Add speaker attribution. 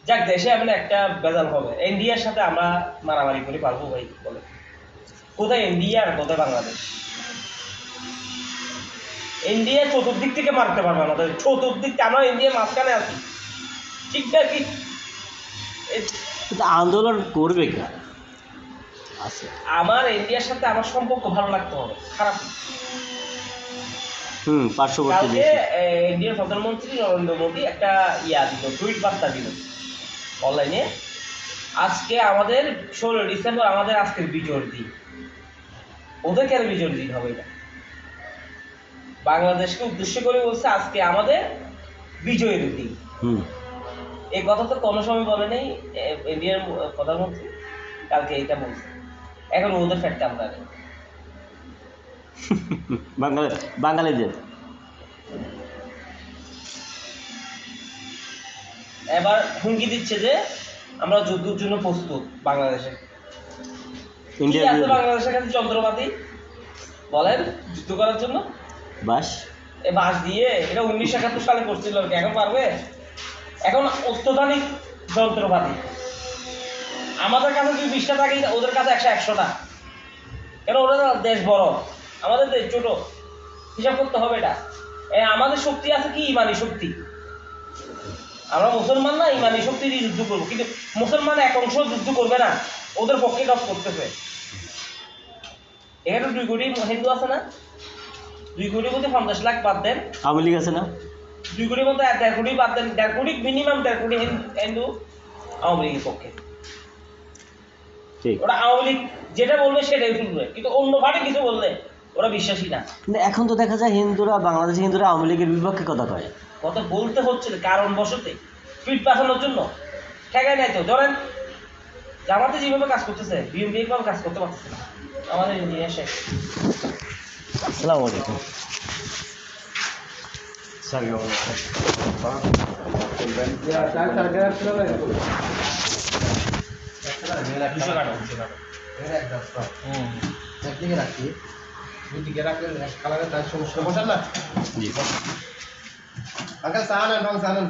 Speaker 1: যাক দেশে এমন একটা বেজাল হবে, ইন্ডিয়ার সাথে আমরা মারামারি করে পারবো ভাই? বলে কোথায় ইন্ডিয়া আর কোথায় বাংলাদেশ? ইন্ডিয়া চতুর্দিক থেকে মারতে পারবে আমাদের, চতুর্দিক থেকে। আমরা ইন্ডিয়ার মাঝখানে আছি, ঠিক না কি?
Speaker 2: কিন্তু আন্দোলন করবে কে? আছে
Speaker 1: আমার ইন্ডিয়ার সাথে আমার সম্পর্ক ভালো লাগতে হবে, খারাপ না।
Speaker 2: পার্শ্ববর্তী
Speaker 1: কালকে
Speaker 2: দেশে
Speaker 1: ইন্ডিয়ার প্রধানমন্ত্রী নরেন্দ্র মোদী একটা দিল, টুইট বার্তা দিল অনলাইনে। আজকে আমাদের 16 ডিসেম্বর আমাদের আজকের বিজয়ের দিন। ওদের কেন বিজয়ের দিন হবে এটা? বাংলাদেশকে উদ্দেশ্য করে বলছে আজকে আমাদের বিজয়ের দিন। এই কথা তো কোনো সময় বলে নেই ইন্ডিয়ার প্রধানমন্ত্রী, কালকে এটা বলছে। এখন ওদের ফ্যাট কামড়া নেই
Speaker 2: বাঙালিদের।
Speaker 1: এবার হুমকি দিচ্ছে যে আমরা যুদ্ধের জন্য প্রস্তুত। বাংলাদেশে কি আছে? বাংলাদেশের কাছে যন্ত্রপাতি বলেন যুদ্ধ করার জন্য?
Speaker 2: বাস
Speaker 1: এ বাস দিয়ে এটা 1971 সালে করছিল, এখন পারবে? এখন অত্যাধুনিক যন্ত্রপাতি আমাদের কাছে যদি 20টা থাকে, ওদের কাছে 100টা। কেন? ওরা দেশ বড়, আমাদের দেশ ছোট। হিসাব করতে হবে এটা। আমাদের শক্তি আছে কি? ইমানি শক্তি। আমরা মুসলমান না, ইমানি শক্তি দিয়ে যুদ্ধ করবো, কিন্তু মুসলমান এক অংশ যুদ্ধ করবে না, ওদের পক্ষে কাজ করতেছে। এখানে 2 কোটি হিন্দু আছে না? 2 কোটির মধ্যে 50 লাখ বাদ দেন,
Speaker 2: আওয়ামী লীগ আছে না?
Speaker 1: 2 কোটির মধ্যে 1.5 কোটি বাদ দেন, 1.5 কোটি মিনিমাম, 1.5 কোটি হিন্দু আওয়ামী লীগের পক্ষে। ওরা আওয়ামী লীগ যেটা বলবে সেটাই শুনবে, কিন্তু অন্য পার্টি কিছু বললে ওরা বিশ্বাসী না।
Speaker 2: কিন্তু এখন তো দেখা যায় হিন্দুরা, বাংলাদেশের হিন্দুরা আওয়ামী লীগের বিপক্ষে কথা কয়।
Speaker 1: কথা বলতে হচ্ছে কারণ বশতে, ফিট পাঠানোর জন্য। ঠেকায় নাই তো। ধরেন জামাতে যেভাবে কাজ করতেছে, বিএনপি এইভাবে কাজ করতে পারতেছে না। আমাদের ইঞ্জিনিয়ার শেখ।
Speaker 2: আসসালামু আলাইকুম।
Speaker 3: একদিকে রাখি, দুদিকে রাখলে কালারের তার সমস্যা বসান না।
Speaker 2: জি
Speaker 3: আঙ্কেল চা আনেন, রং চা আনেন।